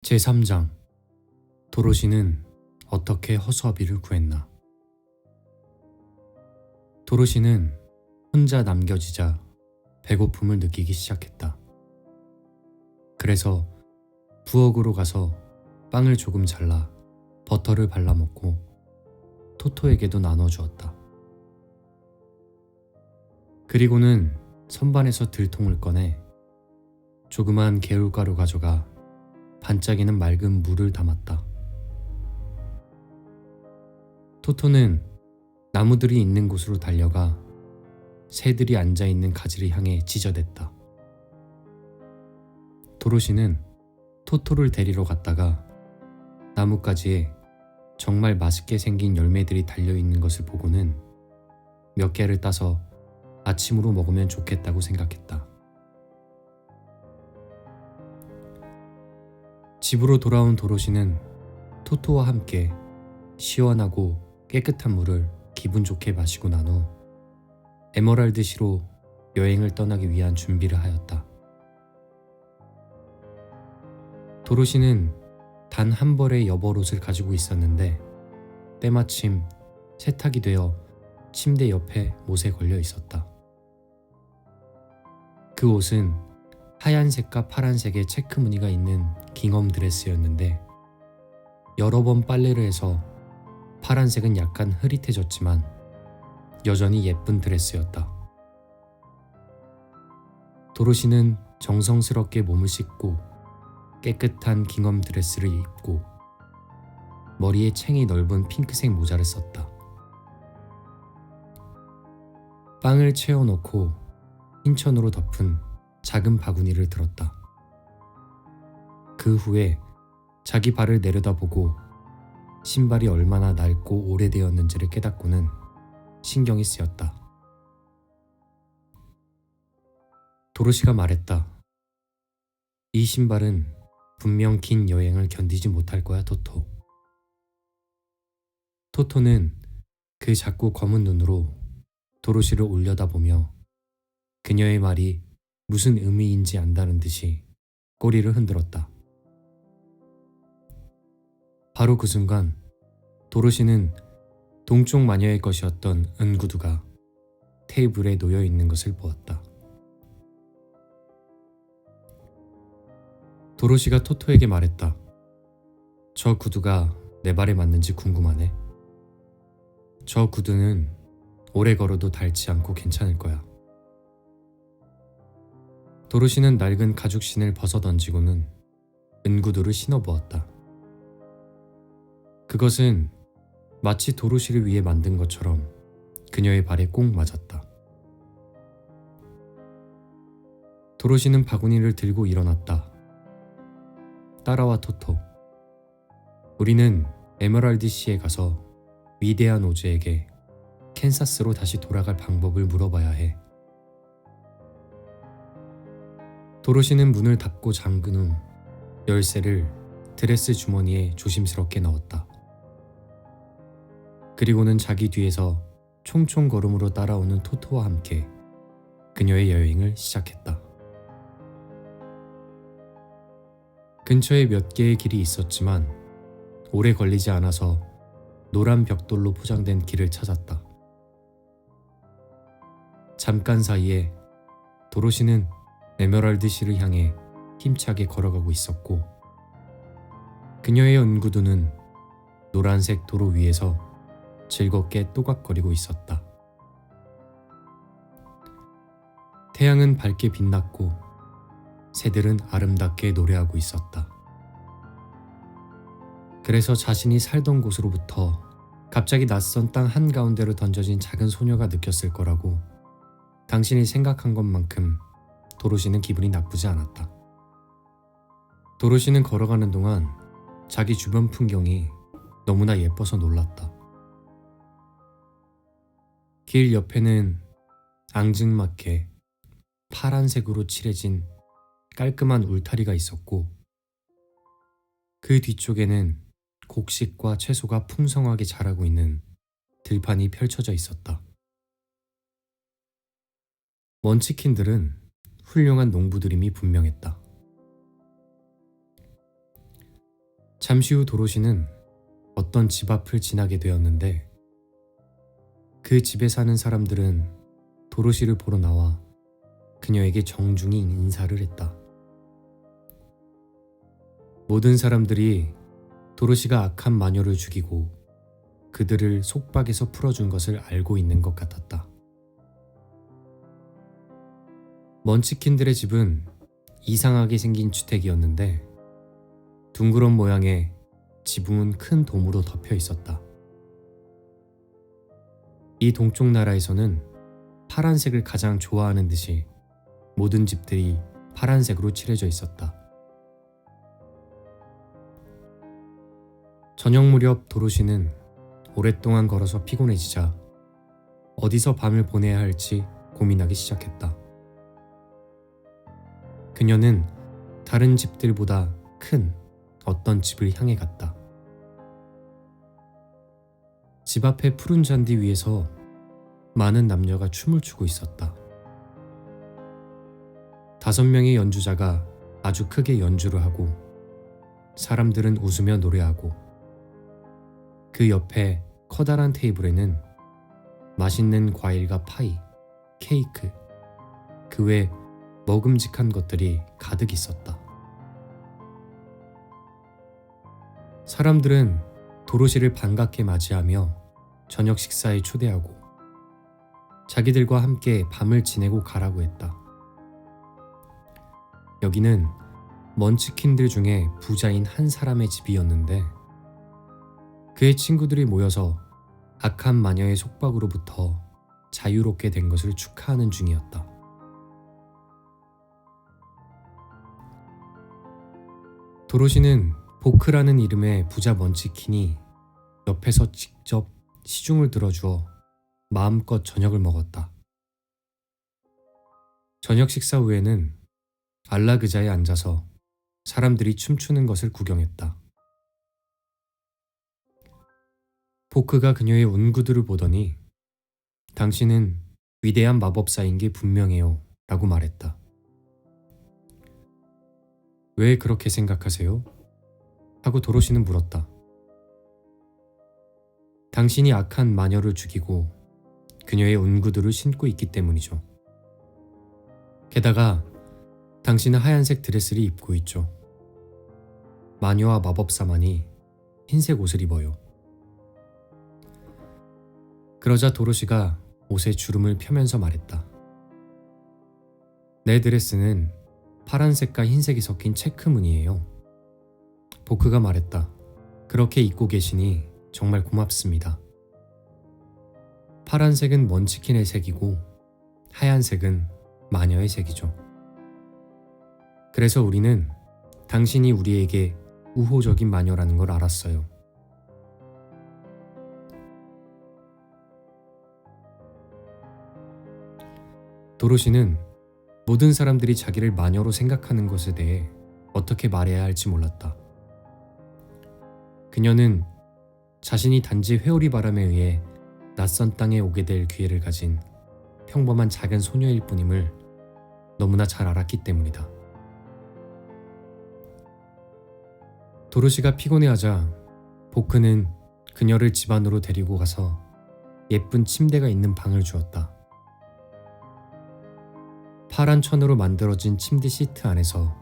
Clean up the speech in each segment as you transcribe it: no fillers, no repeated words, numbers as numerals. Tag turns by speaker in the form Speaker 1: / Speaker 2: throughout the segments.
Speaker 1: 제3장 도로시는 어떻게 허수아비를 구했나. 도로시는 혼자 남겨지자 배고픔을 느끼기 시작했다. 그래서 부엌으로 가서 빵을 조금 잘라 버터를 발라 먹고 토토에게도 나눠주었다. 그리고는 선반에서 들통을 꺼내 조그만 개울가루 가져가 반짝이는 맑은 물을 담았다. 토토는 나무들이 있는 곳으로 달려가 새들이 앉아있는 가지를 향해 짖어댔다. 도로시는 토토를 데리러 갔다가 나뭇가지에 정말 맛있게 생긴 열매들이 달려있는 것을 보고는 몇 개를 따서 아침으로 먹으면 좋겠다고 생각했다. 집으로 돌아온 도로시는 토토와 함께 시원하고 깨끗한 물을 기분 좋게 마시고 난 후 에메랄드시로 여행을 떠나기 위한 준비를 하였다. 도로시는 단 한 벌의 여벌옷을 가지고 있었는데 때마침 세탁이 되어 침대 옆에 못에 걸려 있었다. 그 옷은 하얀색과 파란색의 체크 무늬가 있는 깅엄 드레스였는데 여러 번 빨래를 해서 파란색은 약간 흐릿해졌지만 여전히 예쁜 드레스였다. 도로시는 정성스럽게 몸을 씻고 깨끗한 깅엄 드레스를 입고 머리에 챙이 넓은 핑크색 모자를 썼다. 빵을 채워놓고 흰천으로 덮은 작은 바구니를 들었다. 그 후에 자기 발을 내려다보고 신발이 얼마나 낡고 오래되었는지를 깨닫고는 신경이 쓰였다. 도로시가 말했다. 이 신발은 분명 긴 여행을 견디지 못할 거야, 토토. 토토는 그 작고 검은 눈으로 도로시를 올려다보며 그녀의 말이 무슨 의미인지 안다는 듯이 꼬리를 흔들었다. 바로 그 순간 도로시는 동쪽 마녀의 것이었던 은구두가 테이블에 놓여 있는 것을 보았다. 도로시가 토토에게 말했다. 저 구두가 내 발에 맞는지 궁금하네. 저 구두는 오래 걸어도 닳지 않고 괜찮을 거야. 도로시는 낡은 가죽신을 벗어던지고는 은구두를 신어보았다. 그것은 마치 도로시를 위해 만든 것처럼 그녀의 발에 꼭 맞았다. 도로시는 바구니를 들고 일어났다. 따라와, 토토. 우리는 에메랄드시에 가서 위대한 오즈에게 캔사스로 다시 돌아갈 방법을 물어봐야 해. 도로시는 문을 닫고 잠근 후 열쇠를 드레스 주머니에 조심스럽게 넣었다. 그리고는 자기 뒤에서 총총 걸음으로 따라오는 토토와 함께 그녀의 여행을 시작했다. 근처에 몇 개의 길이 있었지만 오래 걸리지 않아서 노란 벽돌로 포장된 길을 찾았다. 잠깐 사이에 도로시는 에메랄드시를 향해 힘차게 걸어가고 있었고 그녀의 은구두는 노란색 도로 위에서 즐겁게 또각거리고 있었다. 태양은 밝게 빛났고 새들은 아름답게 노래하고 있었다. 그래서 자신이 살던 곳으로부터 갑자기 낯선 땅 한가운데로 던져진 작은 소녀가 느꼈을 거라고 당신이 생각한 것만큼 도로시는 기분이 나쁘지 않았다. 도로시는 걸어가는 동안 자기 주변 풍경이 너무나 예뻐서 놀랐다. 길 옆에는 앙증맞게 파란색으로 칠해진 깔끔한 울타리가 있었고 그 뒤쪽에는 곡식과 채소가 풍성하게 자라고 있는 들판이 펼쳐져 있었다. 먼치킨들은 훌륭한 농부들임이 분명했다. 잠시 후 도로시는 어떤 집 앞을 지나게 되었는데 그 집에 사는 사람들은 도로시를 보러 나와 그녀에게 정중히 인사를 했다. 모든 사람들이 도로시가 악한 마녀를 죽이고 그들을 속박에서 풀어준 것을 알고 있는 것 같았다. 먼치킨들의 집은 이상하게 생긴 주택이었는데 둥그런 모양의 지붕은 큰 돔으로 덮여 있었다. 이 동쪽 나라에서는 파란색을 가장 좋아하는 듯이 모든 집들이 파란색으로 칠해져 있었다. 저녁 무렵 도로시는 오랫동안 걸어서 피곤해지자 어디서 밤을 보내야 할지 고민하기 시작했다. 그녀는 다른 집들보다 큰 어떤 집을 향해 갔다. 집 앞의 푸른 잔디 위에서 많은 남녀가 춤을 추고 있었다. 5명의 연주자가 아주 크게 연주를 하고 사람들은 웃으며 노래하고 그 옆에 커다란 테이블에는 맛있는 과일과 파이, 케이크, 그 외 먹음직한 것들이 가득 있었다. 사람들은 도로시를 반갑게 맞이하며 저녁 식사에 초대하고 자기들과 함께 밤을 지내고 가라고 했다. 여기는 먼치킨들 중에 부자인 한 사람의 집이었는데 그의 친구들이 모여서 악한 마녀의 속박으로부터 자유롭게 된 것을 축하하는 중이었다. 도로시는 보크라는 이름의 부자 먼치킨이 옆에서 직접 시중을 들어주어 마음껏 저녁을 먹었다. 저녁 식사 후에는 안락의자에 앉아서 사람들이 춤추는 것을 구경했다. 보크가 그녀의 운구들을 보더니 당신은 위대한 마법사인 게 분명해요 라고 말했다. 왜 그렇게 생각하세요? 하고 도로시는 물었다. 당신이 악한 마녀를 죽이고 그녀의 운구들을 신고 있기 때문이죠. 게다가 당신은 하얀색 드레스를 입고 있죠. 마녀와 마법사만이 흰색 옷을 입어요. 그러자 도로시가 옷에 주름을 펴면서 말했다. 내 드레스는 파란색과 흰색이 섞인 체크무늬예요. 보크가 말했다. 그렇게 입고 계시니 정말 고맙습니다. 파란색은 먼치킨의 색이고 하얀색은 마녀의 색이죠. 그래서 우리는 당신이 우리에게 우호적인 마녀라는 걸 알았어요. 도로시는 모든 사람들이 자기를 마녀로 생각하는 것에 대해 어떻게 말해야 할지 몰랐다. 그녀는 자신이 단지 회오리 바람에 의해 낯선 땅에 오게 될 기회를 가진 평범한 작은 소녀일 뿐임을 너무나 잘 알았기 때문이다. 도로시가 피곤해하자 보크는 그녀를 집 안으로 데리고 가서 예쁜 침대가 있는 방을 주었다. 파란 천으로 만들어진 침대 시트 안에서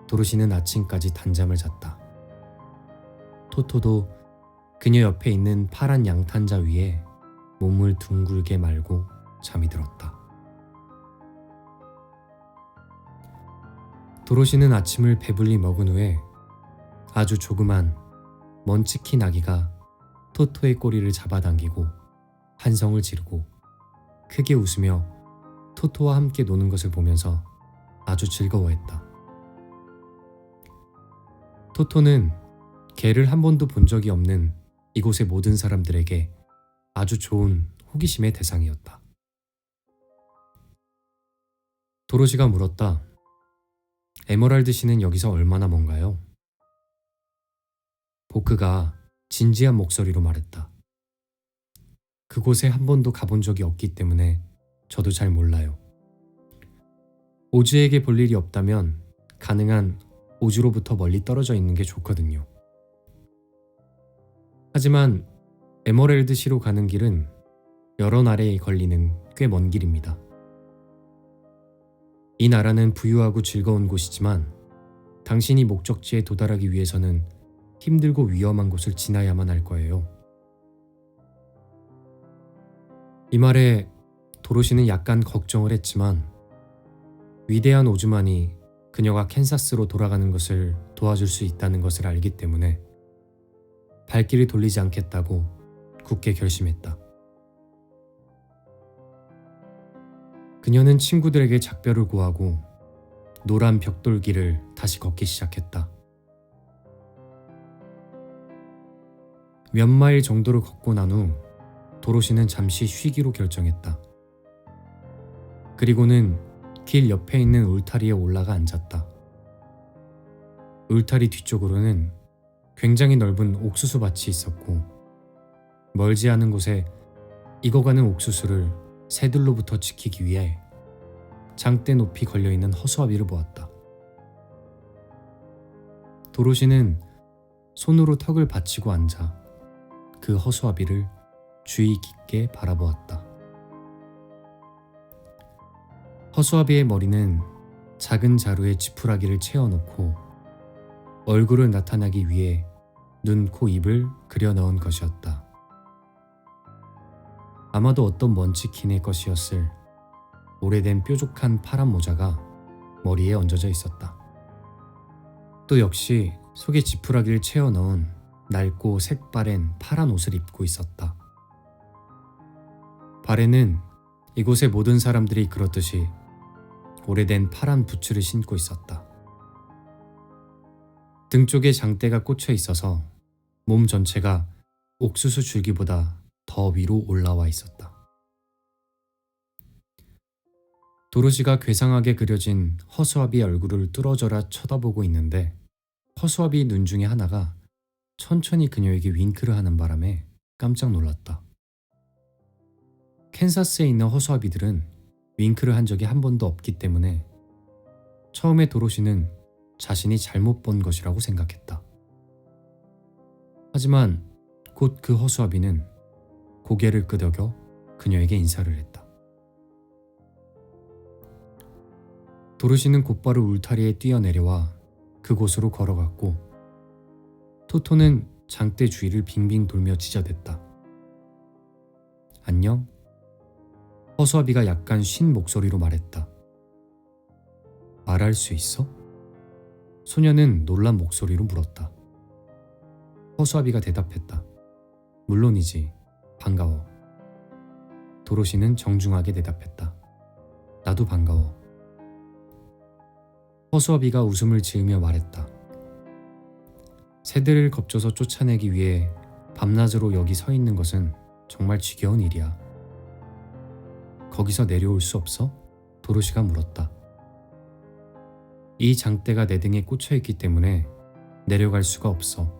Speaker 1: 도로시는 아침까지 단잠을 잤다. 토토도 그녀 옆에 있는 파란 양탄자 위에 몸을 둥글게 말고 잠이 들었다. 도로시는 아침을 배불리 먹은 후에 아주 조그만 먼치킨 아기가 토토의 꼬리를 잡아당기고 한성을 지르고 크게 웃으며 토토와 함께 노는 것을 보면서 아주 즐거워했다. 토토는 개를 한 번도 본 적이 없는 이곳의 모든 사람들에게 아주 좋은 호기심의 대상이었다. 도로시가 물었다. 에메랄드 씨는 여기서 얼마나 먼가요? 보크가 진지한 목소리로 말했다. 그곳에 한 번도 가본 적이 없기 때문에 저도 잘 몰라요. 오즈에게 볼 일이 없다면 가능한 오즈로부터 멀리 떨어져 있는 게 좋거든요. 하지만 에메랄드시로 가는 길은 여러 날에 걸리는 꽤 먼 길입니다. 이 나라는 부유하고 즐거운 곳이지만 당신이 목적지에 도달하기 위해서는 힘들고 위험한 곳을 지나야만 할 거예요. 이 말에 도로시는 약간 걱정을 했지만 위대한 오즈만이 그녀가 캔사스로 돌아가는 것을 도와줄 수 있다는 것을 알기 때문에 발길을 돌리지 않겠다고 굳게 결심했다. 그녀는 친구들에게 작별을 구하고 노란 벽돌길을 다시 걷기 시작했다. 몇 마일 정도를 걷고 난 후 도로시는 잠시 쉬기로 결정했다. 그리고는 길 옆에 있는 울타리에 올라가 앉았다. 울타리 뒤쪽으로는 굉장히 넓은 옥수수 밭이 있었고 멀지 않은 곳에 익어가는 옥수수를 새들로부터 지키기 위해 장대 높이 걸려있는 허수아비를 보았다. 도로시는 손으로 턱을 받치고 앉아 그 허수아비를 주의 깊게 바라보았다. 허수아비의 머리는 작은 자루에 지푸라기를 채워놓고 얼굴을 나타나기 위해 눈, 코, 입을 그려 넣은 것이었다. 아마도 어떤 먼치킨의 것이었을 오래된 뾰족한 파란 모자가 머리에 얹어져 있었다. 또 역시 속에 지푸라기를 채워 넣은 낡고 색바랜 파란 옷을 입고 있었다. 발에는 이곳의 모든 사람들이 그렇듯이 오래된 파란 부츠를 신고 있었다. 등 쪽에 장대가 꽂혀 있어서 몸 전체가 옥수수 줄기보다 더 위로 올라와 있었다. 도로시가 괴상하게 그려진 허수아비 얼굴을 뚫어져라 쳐다보고 있는데 허수아비 눈 중에 하나가 천천히 그녀에게 윙크를 하는 바람에 깜짝 놀랐다. 캔사스에 있는 허수아비들은 윙크를 한 적이 한 번도 없기 때문에 처음에 도로시는 자신이 잘못 본 것이라고 생각했다. 하지만 곧 그 허수아비는 고개를 끄덕여 그녀에게 인사를 했다. 도로시는 곧바로 울타리에 뛰어내려와 그곳으로 걸어갔고 토토는 장대 주위를 빙빙 돌며 지저댔다. 안녕? 허수아비가 약간 쉰 목소리로 말했다. 말할 수 있어? 소녀는 놀란 목소리로 물었다. 허수아비가 대답했다. 물론이지. 반가워. 도로시는 정중하게 대답했다. 나도 반가워. 허수아비가 웃음을 지으며 말했다. 새들을 겁줘서 쫓아내기 위해 밤낮으로 여기 서 있는 것은 정말 지겨운 일이야. 거기서 내려올 수 없어? 도로시가 물었다. 이 장대가 내 등에 꽂혀 있기 때문에 내려갈 수가 없어.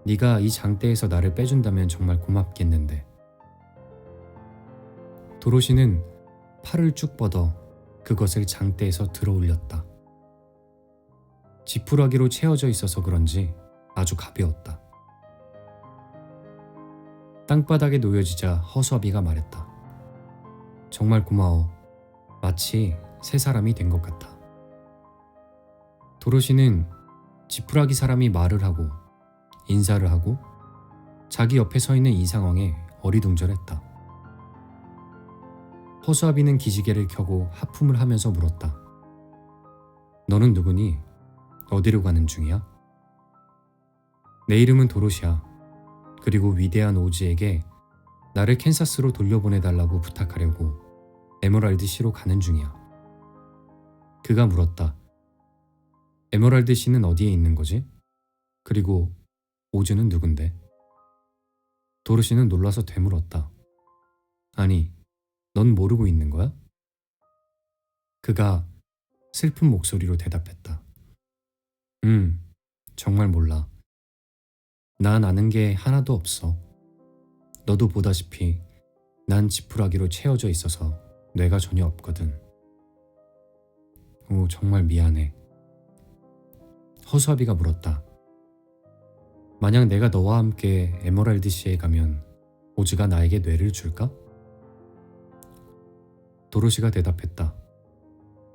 Speaker 1: 네가 이 장대에서 나를 빼준다면 정말 고맙겠는데. 도로시는 팔을 쭉 뻗어 그것을 장대에서 들어 올렸다. 지푸라기로 채워져 있어서 그런지 아주 가벼웠다. 땅바닥에 놓여지자 허수아비가 말했다. 정말 고마워. 마치 새 사람이 된 것 같아. 도로시는 지푸라기 사람이 말을 하고 인사를 하고 자기 옆에 서 있는 이 상황에 어리둥절했다. 허수아비는 기지개를 켜고 하품을 하면서 물었다. 너는 누구니? 어디로 가는 중이야? 내 이름은 도로시야. 그리고 위대한 오즈에게 나를 캔사스로 돌려보내달라고 부탁하려고 에메랄드시로 가는 중이야. 그가 물었다. 에메랄드시는 어디에 있는 거지? 그리고 오즈는 누군데? 도로시는 놀라서 되물었다. 아니, 넌 모르고 있는 거야? 그가 슬픈 목소리로 대답했다. 정말 몰라. 난 아는 게 하나도 없어. 너도 보다시피 난 지푸라기로 채워져 있어서 뇌가 전혀 없거든. 오, 정말 미안해. 허수아비가 물었다. 만약 내가 너와 함께 에메랄드시에 가면 오즈가 나에게 뇌를 줄까? 도로시가 대답했다.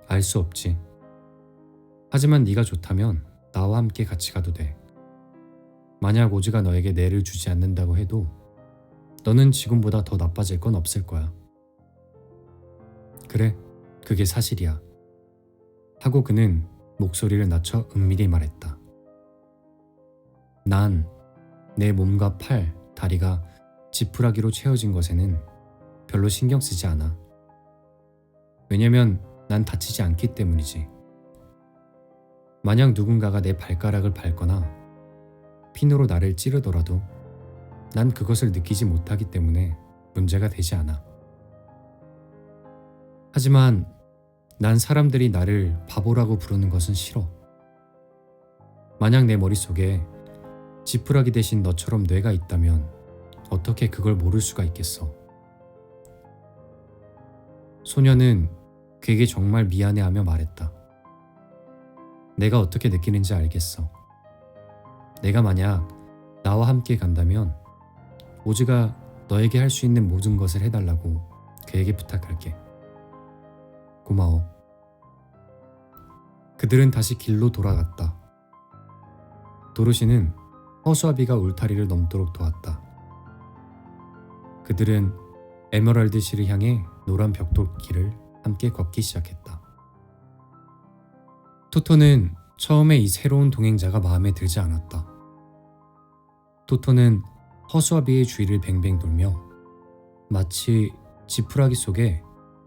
Speaker 1: 알 수 없지. 하지만 네가 좋다면 나와 함께 같이 가도 돼. 만약 오즈가 너에게 뇌를 주지 않는다고 해도 너는 지금보다 더 나빠질 건 없을 거야. 그래, 그게 사실이야. 하고 그는 목소리를 낮춰 은밀히 말했다. 난 내 몸과 팔, 다리가 지푸라기로 채워진 것에는 별로 신경 쓰지 않아. 왜냐면 난 다치지 않기 때문이지. 만약 누군가가 내 발가락을 밟거나 핀으로 나를 찌르더라도 난 그것을 느끼지 못하기 때문에 문제가 되지 않아. 하지만 난 사람들이 나를 바보라고 부르는 것은 싫어. 만약 내 머릿속에 지푸라기 대신 너처럼 뇌가 있다면 어떻게 그걸 모를 수가 있겠어. 소녀는 그에게 정말 미안해하며 말했다. 내가 어떻게 느끼는지 알겠어. 내가 만약 나와 함께 간다면 오즈가 너에게 할 수 있는 모든 것을 해달라고 그에게 부탁할게. 고마워. 그들은 다시 길로 돌아갔다. 도로시는 허수아비가 울타리를 넘도록 도왔다. 그들은 에메랄드시를 향해 노란 벽돌길을 함께 걷기 시작했다. 토토는 처음에 이 새로운 동행자가 마음에 들지 않았다. 토토는 허수아비의 주위를 뱅뱅 돌며 마치 지푸라기 속에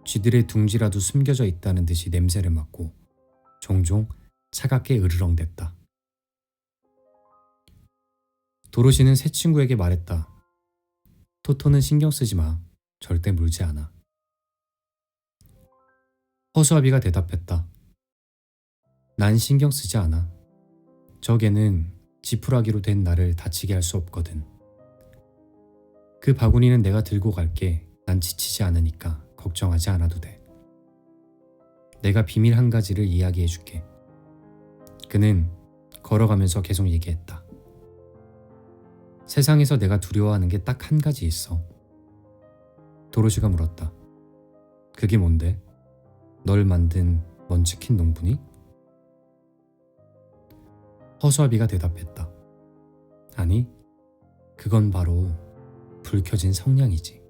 Speaker 1: 쥐들의 둥지라도 숨겨져 있다는 듯이 냄새를 맡고 종종 차갑게 으르렁댔다. 도로시는 새 친구에게 말했다. 토토는 신경 쓰지 마. 절대 물지 않아. 허수아비가 대답했다. 난 신경 쓰지 않아. 저 개는 지푸라기로 된 나를 다치게 할 수 없거든. 그 바구니는 내가 들고 갈게. 난 지치지 않으니까 걱정하지 않아도 돼. 내가 비밀 한 가지를 이야기해 줄게. 그는 걸어가면서 계속 얘기했다. 세상에서 내가 두려워하는 게 딱 한 가지 있어. 도로시가 물었다. 그게 뭔데? 널 만든 먼치킨 농부니? 허수아비가 대답했다. 아니, 그건 바로 불 켜진 성냥이지.